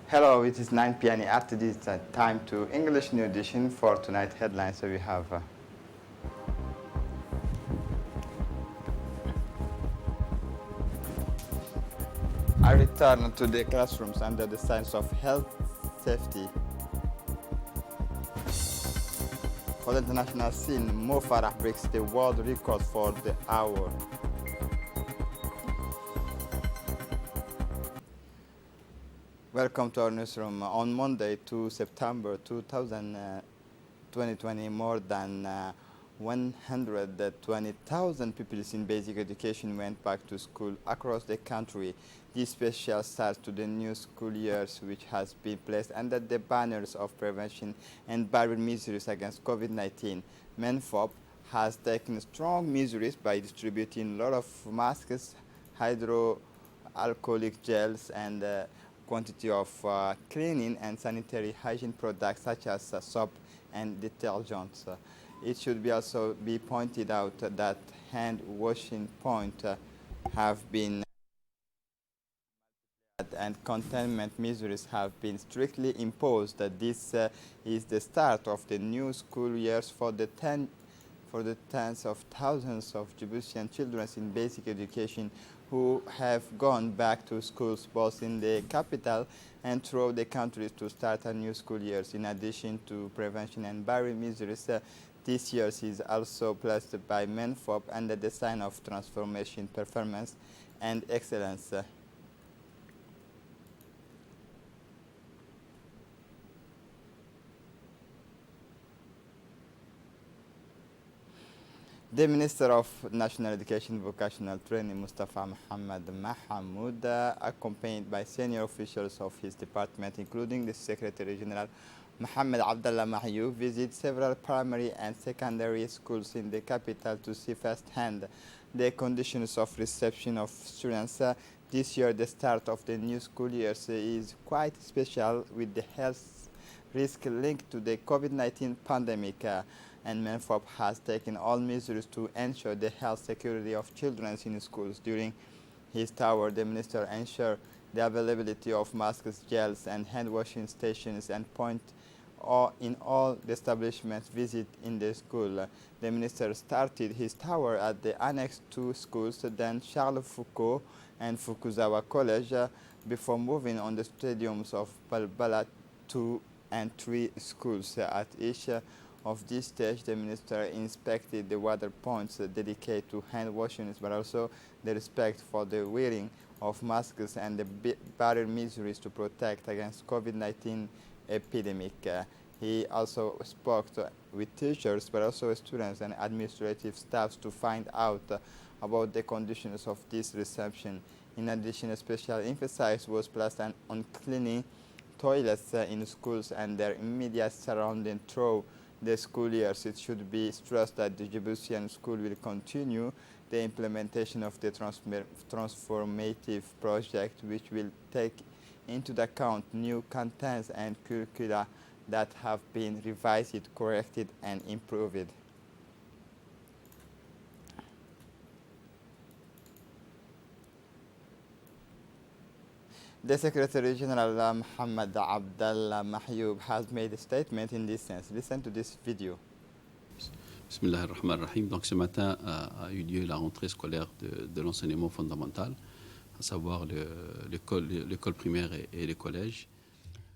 Hello, it is 9 p.m. After this time to English New Edition for tonight headlines. So we have a return to the classrooms under the signs of health safety. For the international scene, Mo Farah breaks the world record for the hour. Welcome to our newsroom. On Monday, 2 September 2020, more than 120,000 people in basic education went back to school across the country. This special start to the new school years, which has been placed under the banners of prevention and barrier measures against COVID-19. MENFOP has taken strong measures by distributing a lot of masks, hydroalcoholic gels, and quantity of cleaning and sanitary hygiene products such as soap and detergents. It should be also be pointed out that hand washing points have been and containment measures have been strictly imposed. This is the start of the new school years for the tens of thousands of Djiboutian children in basic education who have gone back to schools both in the capital and throughout the country to start a new school years. In addition to prevention and barrier measures, this year is also placed by MENFOP under the sign of transformation, performance, and excellence. The Minister of National Education Vocational Training, Mustafa Mohammed Mahamoud, accompanied by senior officials of his department, including the Secretary General Mohammed Abdallah Mahyoub, visited several primary and secondary schools in the capital to see firsthand the conditions of reception of students. This year, the start of the new school year is quite special with the health risk linked to the COVID-19 pandemic. And MENFOP has taken all measures to ensure the health security of children in schools. During his tour, the minister ensured the availability of masks, gels, and hand washing stations and points in all the establishments visited in the school. The minister started his tour at the Annex 2 schools, then Charles Foucault and Fukuzawa College, before moving on the stadiums of Balbala 2 and 3 schools. At each of this stage, the minister inspected the water points dedicated to hand washing, but also the respect for the wearing of masks and the barrier measures to protect against COVID-19 epidemic. He also spoke with teachers, but also students and administrative staffs to find out about the conditions of this reception. In addition, a special emphasis was placed on cleaning toilets in schools and their immediate surrounding through the school years. It should be stressed that the Djiboutian school will continue the implementation of the transformative project, which will take into account new contents and curricula that have been revised, corrected, and improved. The Secretary General Mohammed Abdallah Mahyoub has made a statement in this sense. Listen to this video. Bismillahirrahmanirrahim. Donc ce matin a eu lieu la rentrée scolaire de l'enseignement fondamental, à savoir l'école primaire et les collèges.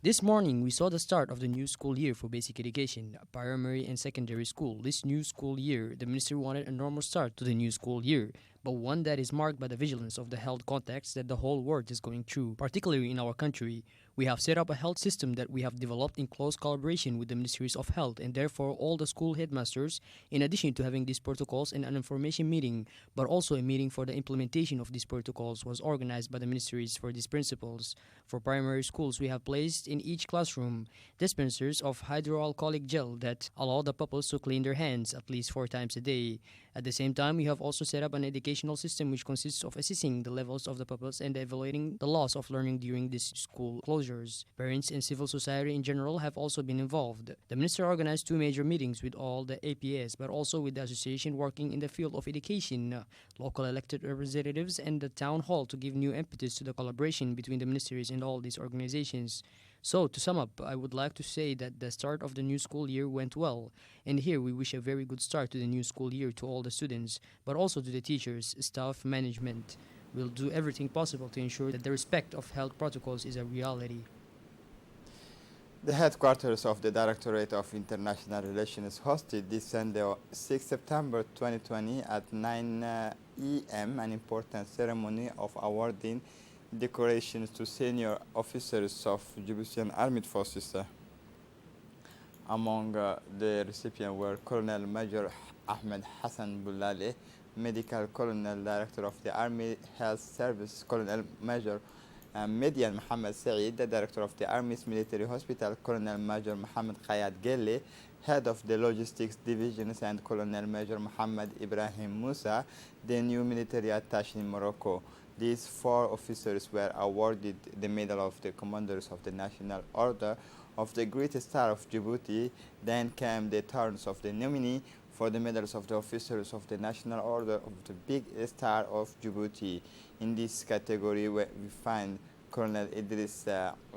This morning, we saw the start of the new school year for basic education, primary and secondary school. This new school year, the ministry wanted a normal start to the new school year, but one that is marked by the vigilance of the health context that the whole world is going through, particularly in our country. We have set up a health system that we have developed in close collaboration with the Ministries of Health, and therefore all the school headmasters, in addition to having these protocols and an information meeting, but also a meeting for the implementation of these protocols, was organized by the ministries for these principles. For primary schools, we have placed in each classroom dispensers of hydroalcoholic gel that allow the pupils to clean their hands at least 4 times a day. At the same time, we have also set up an educational system which consists of assessing the levels of the pupils and evaluating the loss of learning during this school closure. closures. Parents and civil society in general have also been involved. The minister organized 2 major meetings with all the APS, but also with the association working in the field of education, local elected representatives, and the town hall to give new impetus to the collaboration between the ministries and all these organizations. So, to sum up, I would like to say that the start of the new school year went well, and here we wish a very good start to the new school year to all the students, but also to the teachers, staff, management. We'll do everything possible to ensure that the respect of health protocols is a reality. The headquarters of the Directorate of International Relations hosted this Sunday, 6 September 2020 at 9 a.m. an important ceremony of awarding decorations to senior officers of Djiboutian Armed Forces. Among the recipients were Colonel Major Ahmed Hassan Boulale, Medical Colonel Director of the Army Health Service, Colonel Major Median Mohammed Saeed, the Director of the Army's Military Hospital, Colonel Major Mohammed Khayat Gelle, Head of the Logistics Divisions, and Colonel Major Mohammed Ibrahim Musa, the new military attaché in Morocco. These 4 officers were awarded the Medal of the Commanders of the National Order of the Great Star of Djibouti. Then came the turns of the nominee for the medals of the officers of the National Order of the Big Star of Djibouti. In this category, we find Colonel Idris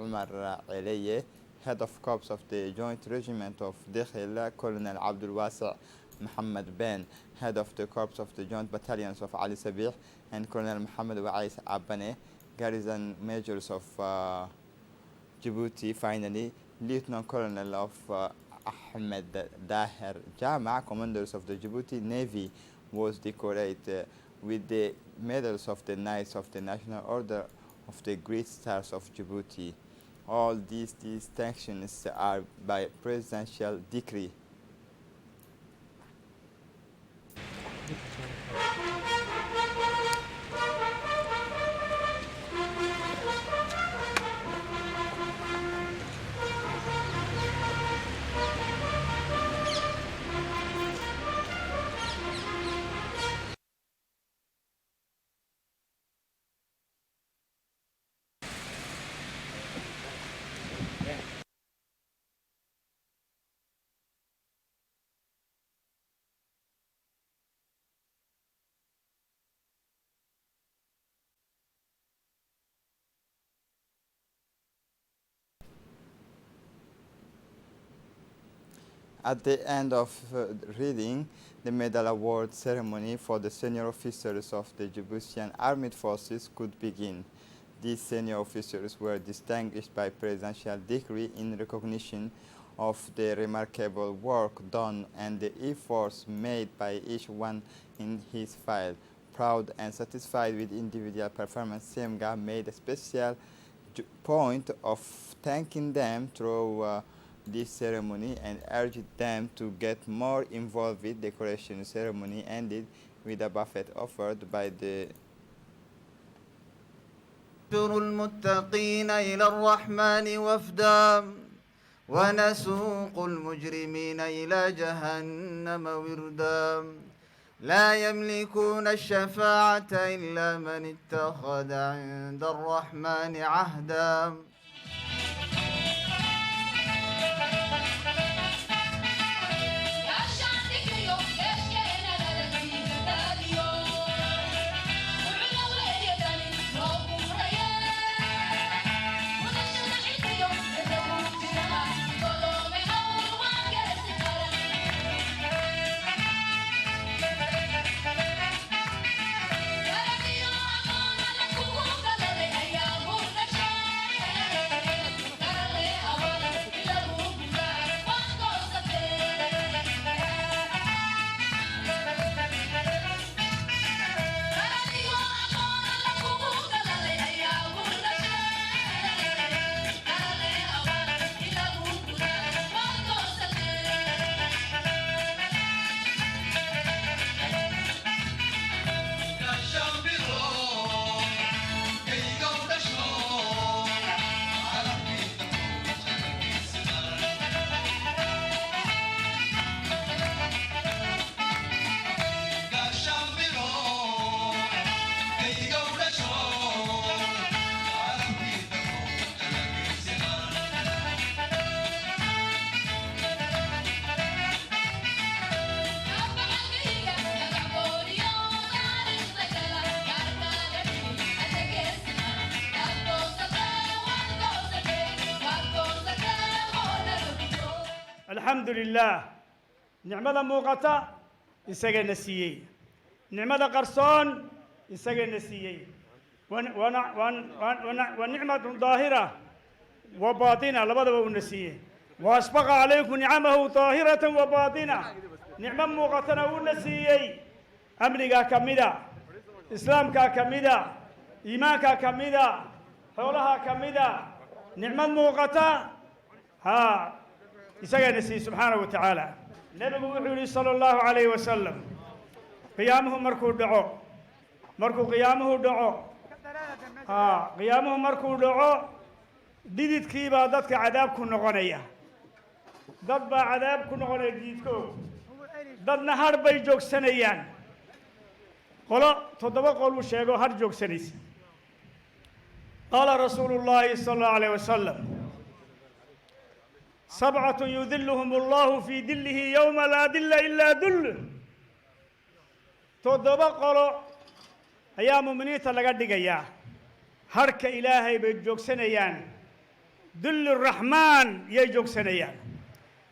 Umar Eleye, Head of Corps of the Joint Regiment of Dekhel, Colonel Abdul Wasi Muhammad Ben, Head of the Corps of the Joint Battalions of Ali Sabih, and Colonel Muhammad Wa'is Abane, Garrison Majors of Djibouti. Finally, Lieutenant Colonel of Ahmed Daher Jama, Commanders of the Djibouti Navy, was decorated with the medals of the Knights of the National Order of the Great Stars of Djibouti. All these distinctions are by presidential decree. At the end of reading, the medal award ceremony for the senior officers of the Djiboutian Armed Forces could begin. These senior officers were distinguished by presidential decree in recognition of the remarkable work done and the efforts made by each one in his file. Proud and satisfied with individual performance, SEMGA made a special point of thanking them through this ceremony and urged them to get more involved with the decoration. Ceremony ended with a buffet offered by the المتقين إلى الرحمن وفدا ونسوق المجرمين إلى جهنم وردا لا يملكون الشفاعة إلا من اتخذ عند الرحمن عهدا الحمد لله نعمة موقتة يسجى نسيي نعمة قرصون يسجى نسيي ونعمة ظاهرة وباطنة لبضة ونسيي وأسبق عليكم نعمه ظاهرة وباطنة نعمة موقتنا ونسيي أمريكا كمدا إسلامك كمدا إيمانك كمدا حولها كمدا نعمة موقتة ها يسجى نسيي سبحانه وتعالى النبي محمد صلى الله عليه وسلم قيامه مركو دعو مركو قيامه دعو قيامه مركو دعو ديدت كيبا ددك عذاب كن نغنيا دد با عذاب كن نغنيا ديدكو دد نهار باي جوجسنيان قولا تدبا قولو شيغو هر جوجسنيس قال رسول الله صلى الله عليه وسلم سبعة يذلهم الله في دله يوم لا دل إلا دل تدبا قولو أيام مؤمنين لقد دقيا هرك إلهي بجوجسنيان دل الرحمن يجوك سنيان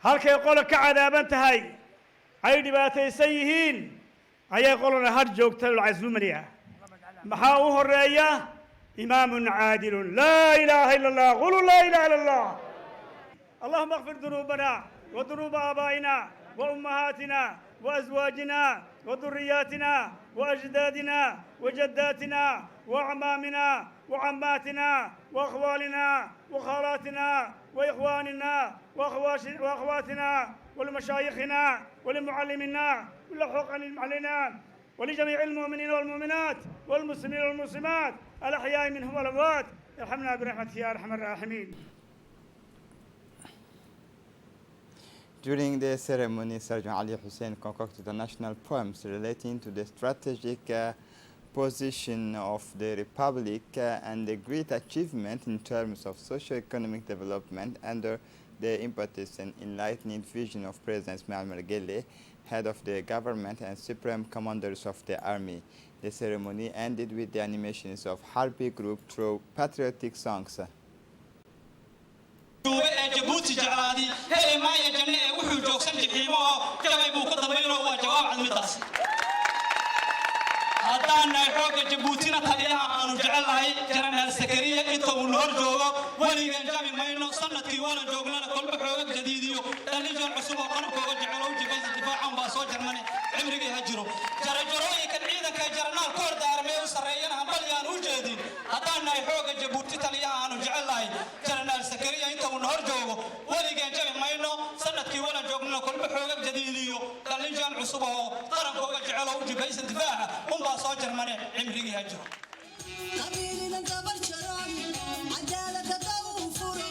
هلك يقول كعذاب انت هاي عيد باتي سيهين أي يقولون هر جوك تلو العزومنيا محاوه الرأية إمام عادل لا إله إلا الله قولوا لا إله إلا الله اللهم اغفر ذنوبنا وذنوب آبائنا وأمهاتنا وأزواجنا وذرياتنا وأجدادنا وجداتنا وأعمامنا وعماتنا وأخوالنا وخالاتنا وإخواننا وأخواتنا ولمشايخنا ولمعلمنا ولحقوق علينا ولجميع المؤمنين والمؤمنات والمسلمين والمسلمات الأحياء منهم والأموات ارحمنا برحمتك يا أرحم الراحمين. During the ceremony, Sergeant Ali Hussein concocted the national poems relating to the strategic position of the Republic and the great achievement in terms of socio-economic development under the impetus and enlightening vision of President Ismail Margele, head of the government and supreme commanders of the army. The ceremony ended with the animations of Harbi group through patriotic songs. جبوتي جعلادي هي ما يجني وحو جوكسن جحيمو جبي بو كدبينو waa jawaab cad midaas hadana xoog Jabuutina taliyaha aanu jecelahay General Sakariya inta uu nool joogo waligan jabi mayno sanadkii wala joognana kolba xoog jadiidiyo dhalinyaro cusub oo qankooda jecelo jibas difaacan baa soo jarmane cimriga hajiro jarajorooyinka ciidanka jarnaal koor daarmay u sareeyana hambalyaan u jeedin hadana xoog Jabuuti taliyaha aanu jecelahay General Sakariya inta uu nool joogo waligan jabi mayno sanadkii wala joognana kolba xoog jadiidiyo dhalinyaro cusub oo qankooda jecelo jibas difaaca baa soo jarmane cimriga hajiro qabiilina gabar jaran cadaalada dawfuro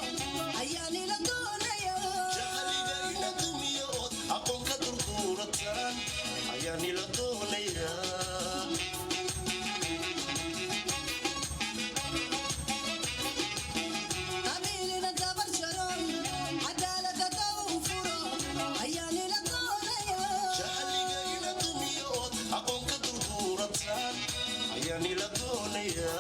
ayaan ila doonayo jahliga dumiyo aqoon ka durduuratan ayaan ila doonayo qabiilina gabar jaran cadaalada dawfuro ayaan ila doonayo jahliga dumiyo aqoon ka durduuratan ayaan ila doonayo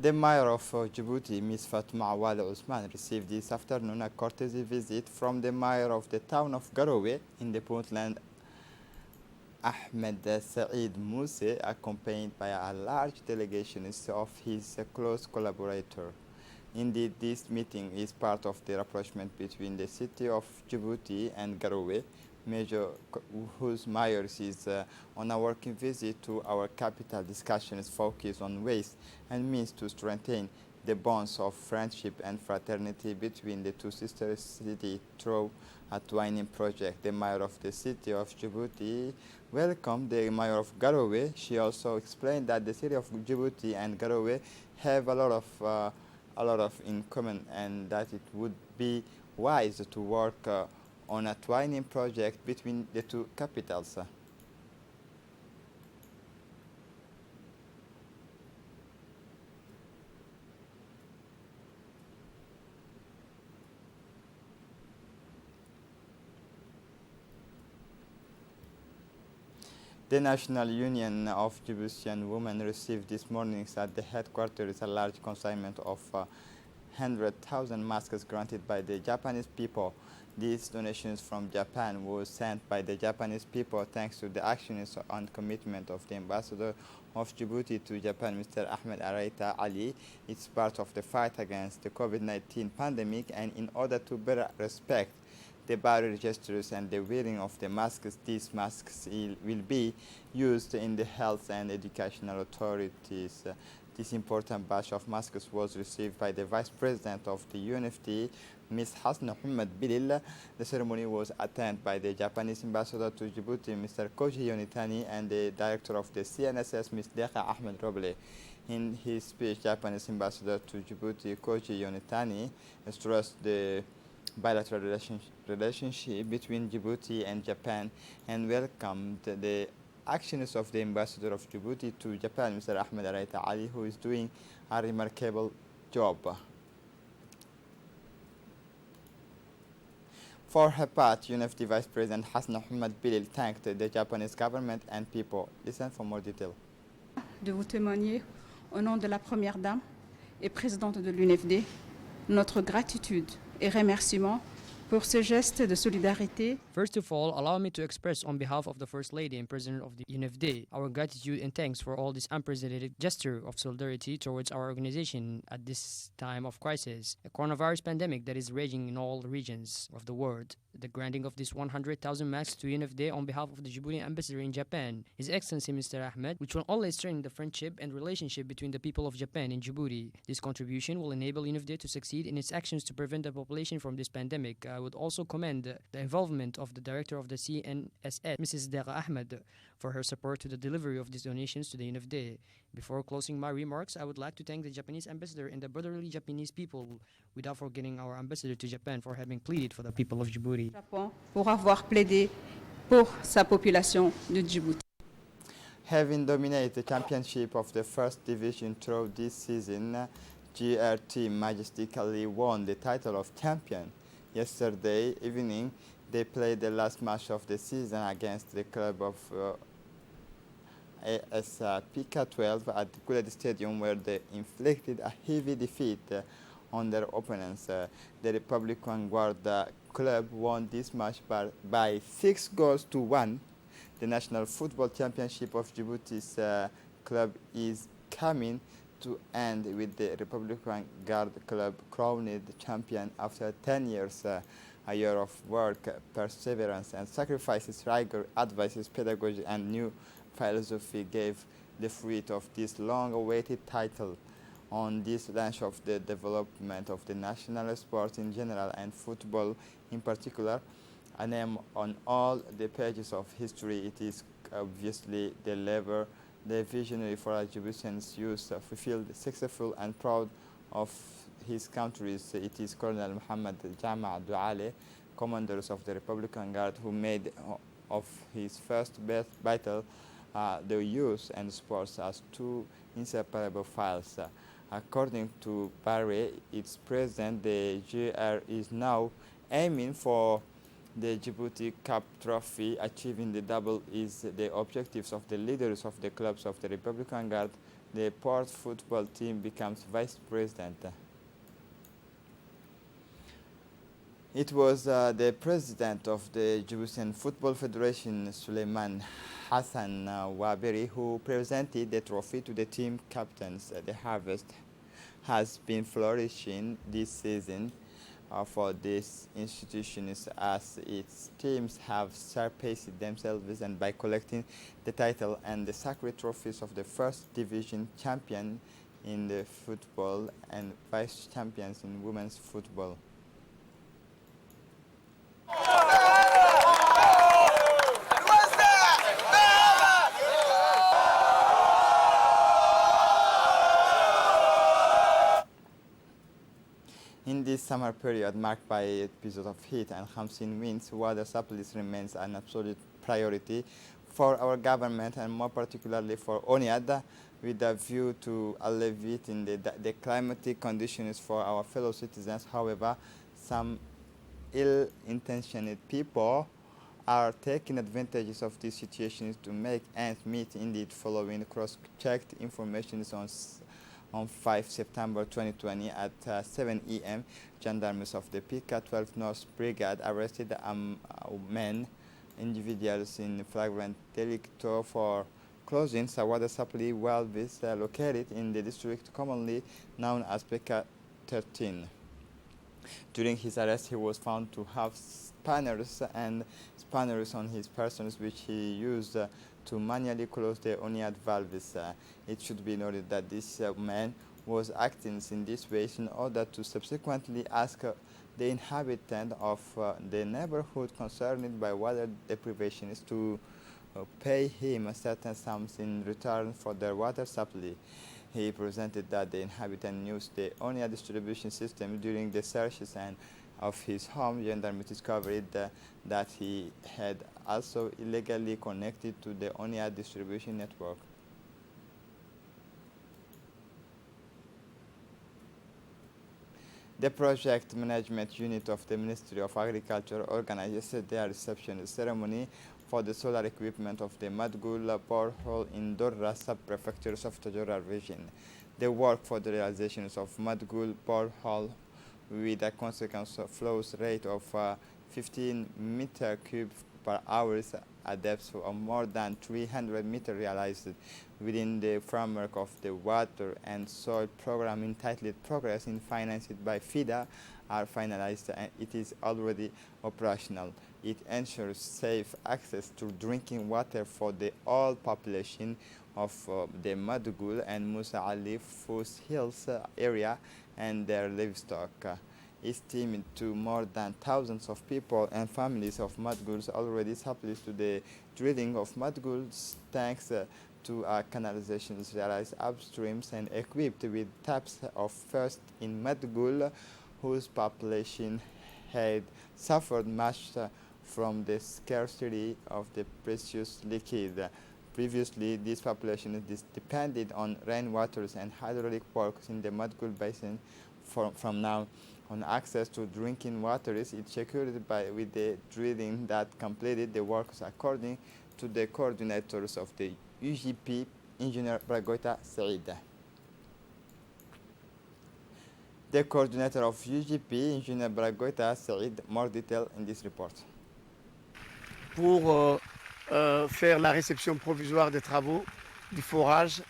The mayor of Djibouti, Ms. Fatma Awad Usman, received this afternoon a courtesy visit from the mayor of the town of Garowe in the Puntland, Ahmed Saeed Mousse, accompanied by a large delegation of his close collaborator. Indeed, this meeting is part of the rapprochement between the city of Djibouti and Garowe, whose mayor is on a working visit to our capital. Discussions focus on ways and means to strengthen the bonds of friendship and fraternity between the two sister cities through a twinning project. The mayor of the city of Djibouti welcomed the mayor of Garowe. She also explained that the city of Djibouti and Garowe have a lot of in common, and that it would be wise to work on a twinning project between the two capitals. The National Union of Djiboutian Women received this morning at the headquarters a large consignment of 100,000 masks granted by the Japanese people. These donations from Japan were sent by the Japanese people thanks to the actions and commitment of the ambassador of Djibouti to Japan, Mr. Ahmed Araita Ali. It's part of the fight against the COVID-19 pandemic, and in order to better respect the barrier gestures and the wearing of the masks, these masks will be used in the health and educational authorities. This important batch of masks was received by the Vice President of the UNFD, Ms. Hasna Muhammad Bilil. The ceremony was attended by the Japanese ambassador to Djibouti, Mr. Koji Yonitani, and the director of the CNSS, Ms. Dekha Ahmed Roble. In his speech, Japanese ambassador to Djibouti, Koji Yonitani, stressed the bilateral relationship between Djibouti and Japan and welcomed the actions of the ambassador of Djibouti to Japan, Mr. Ahmed Araita Ali, who is doing a remarkable job. For her part, UNFD Vice President Hassan Muhammad Bilil thanked the Japanese government and people. Listen for more detail. De vous témoigner, au nom de la Première Dame et présidente de l'UNFD, notre gratitude et remerciements pour ce geste de solidarité. First of all, allow me to express on behalf of the First Lady and President of the UNFD our gratitude and thanks for all this unprecedented gesture of solidarity towards our organization at this time of crisis, a coronavirus pandemic that is raging in all regions of the world. The granting of this 100,000 masks to UNFD on behalf of the Djibouti ambassador in Japan, His Excellency Mr. Ahmed, which will only strengthen the friendship and relationship between the people of Japan and Djibouti. This contribution will enable UNFD to succeed in its actions to prevent the population from this pandemic. I would also commend the involvement of the director of the CNSS, Mrs. Dekha Ahmed, for her support to the delivery of these donations to the UNFD. Before closing my remarks, I would like to thank the Japanese ambassador and the brotherly Japanese people, without forgetting our ambassador to Japan for having pleaded for the people of Djibouti. Japon pour avoir plaidé pour sa population de Djibouti. Having dominated the championship of the first division through this season, GR team majestically won the title of champion. Yesterday evening, they played the last match of the season against the club of AS Pika 12 at the Kuled Stadium, where they inflicted a heavy defeat on their opponents. The Republican Guard club won this match by 6 goals to 1. The National Football Championship of Djibouti's club is coming to end with the Republican Guard club crowned champion after 10 years. A year of work, perseverance, and sacrifices, rigor, advices, pedagogy, and new philosophy gave the fruit of this long-awaited title. On this launch of the development of the national sport in general and football in particular, a name on all the pages of history, it is obviously the labor, the visionary for Djiboutians youth, fulfilled, successful, and proud of his countries. It is Colonel Muhammad Jama Douale, commanders of the Republican Guard, who made of his first battle the youth and sports as two inseparable files. According to Barre, its president, the GR is now aiming for the Djibouti Cup trophy. Achieving the double is the objectives of the leaders of the clubs of the Republican Guard. The port football team becomes vice president. It was the president of the Djiboutian Football Federation, Suleiman Hassan Waberi, who presented the trophy to the team captains. The harvest has been flourishing this season for these institutions as its teams have surpassed themselves and by collecting the title and the sacred trophies of the first division champion in the football and vice champions in women's football. In this summer period marked by episodes of heat and Hamsin winds, water supply remains an absolute priority for our government and more particularly for ONIAD, with a view to alleviating the climatic conditions for our fellow citizens. However, some ill-intentioned people are taking advantage of these situations to make ends meet. Indeed, following cross-checked information on 5 September 2020 at 7 a.m., gendarmes of the PK 12 North Brigade arrested men, individuals in flagrant delicto for closing a water supply well located in the district commonly known as PK 13. During his arrest, he was found to have spanners on his person, which he used to manually close the ONIAD valves. It should be noted that this man was acting in this way in order to subsequently ask the inhabitant of the neighborhood concerned by water deprivations to pay him certain sums in return for their water supply. He presented that the inhabitant used the ONIA distribution system during the searches and of his home. Gendarmes discovered that he had also illegally connected to the ONIA distribution network. The project management unit of the Ministry of Agriculture organized their reception ceremony for the solar equipment of the Madgul borehole in Dorra sub-prefectures of Tajura region. The work for the realizations of Madgul borehole with a consequent flows rate of 15 meter cube per hour, a depth of more than 300 meters realized within the framework of the Water and Soil Program entitled Progress in financed by FIDA are finalized and it is already operational. It ensures safe access to drinking water for the all population of the Madgul and Musa Ali Fous Hills area and their livestock. Estimated to more than thousands of people and families of Madguls already supplied to the drilling of Madguls thanks to canalizations realized upstreams and equipped with taps of first in Madgul, whose population had suffered much from the scarcity of the precious liquid. Previously, this population depended on rainwaters and hydraulic works in the Madgul basin. From now on, access to drinking water is secured with the drilling that completed the works according to the coordinators of the UGP, Engineer Bragoita Said. The coordinator of UGP, Engineer Bragoita Said, more detail in this report. Pour faire la réception provisoire des travaux du forage.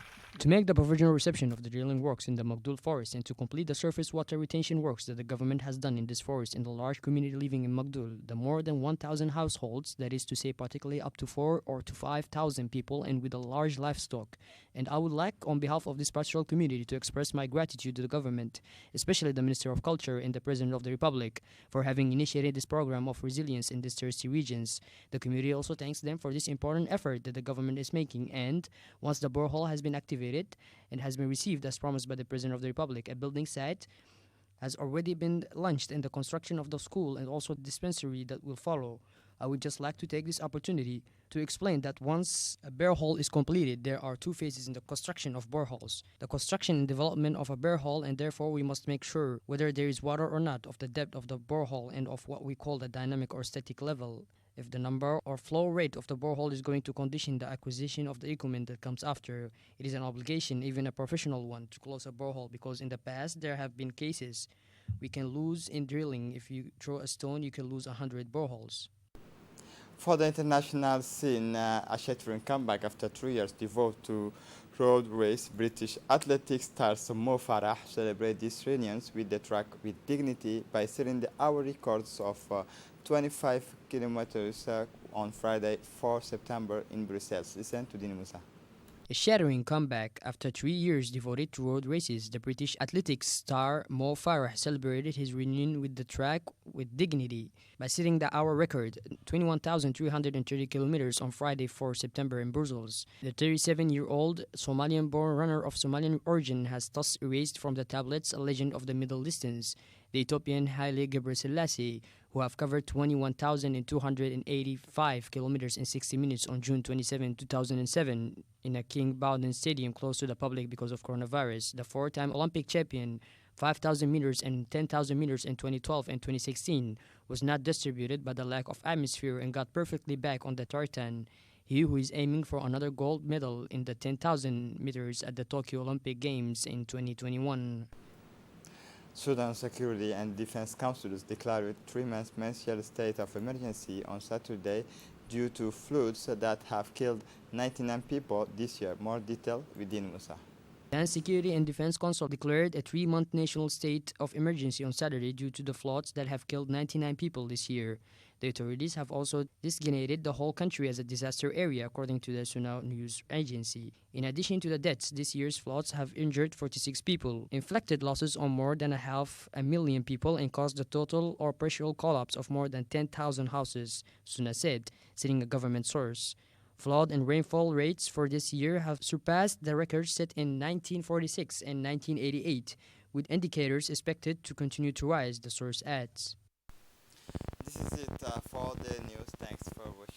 To make the provisional reception of the drilling works in the Magdul forest and to complete the surface water retention works that the government has done in this forest in the large community living in Magdul, the more than 1,000 households, that is to say particularly up to 4,000 or to 5,000 people and with a large livestock. And I would like on behalf of this pastoral community to express my gratitude to the government, especially the Minister of Culture and the President of the Republic, for having initiated this program of resilience in these thirsty regions. The community also thanks them for this important effort that the government is making, and once the borehole has been activated and has been received as promised by the President of the Republic, a building site has already been launched in the construction of the school and also the dispensary that will follow. I would just like to take this opportunity to explain that once a borehole is completed, there are two phases in the construction of boreholes. The construction and development of a borehole, and therefore we must make sure whether there is water or not of the depth of the borehole and of what we call the dynamic or static level. If the number or flow rate of the borehole is going to condition the acquisition of the equipment that comes after, it is an obligation, even a professional one, to close a borehole, because in the past there have been cases we can lose in drilling. If you throw a stone, you can lose 100 boreholes. For the international scene, a shattering comeback after 3 years devoted to road race, British athletics stars Mo Farah celebrate these reunions with the track with dignity by setting the hour records of 25 kilometers on Friday, 4 September in Brussels. Listen to Dini Musa. A shattering comeback after 3 years devoted to road races, the British athletics star Mo Farah celebrated his reunion with the track with dignity by setting the hour record, 21,330 kilometers on Friday, 4 September in Brussels. The 37-year-old Somalian-born runner of Somalian origin has thus erased from the tablets a legend of the middle distance, the Ethiopian Haile Gebrselassie, who have covered 21,285 kilometers in 60 minutes on June 27, 2007 in a King Bowden Stadium closed to the public because of coronavirus. The four-time Olympic champion 5,000 meters and 10,000 meters in 2012 and 2016, was not distributed by the lack of atmosphere and got perfectly back on the tartan. He who is aiming for another gold medal in the 10,000 meters at the Tokyo Olympic Games in 2021. Sudan Security and Defense Councils declared 3 months martial state of emergency on Saturday due to floods that have killed 99 people this year. More detail within Musa. The Security and Defense Council declared a 3-month national state of emergency on Saturday due to the floods that have killed 99 people this year. The authorities have also designated the whole country as a disaster area, according to the Suna news agency. In addition to the deaths, this year's floods have injured 46 people, inflicted losses on more than 500,000 people, and caused the total or partial collapse of more than 10,000 houses, Suna said, citing a government source. Flood and rainfall rates for this year have surpassed the records set in 1946 and 1988, with indicators expected to continue to rise, the source adds. This is it for the news. Thanks for watching.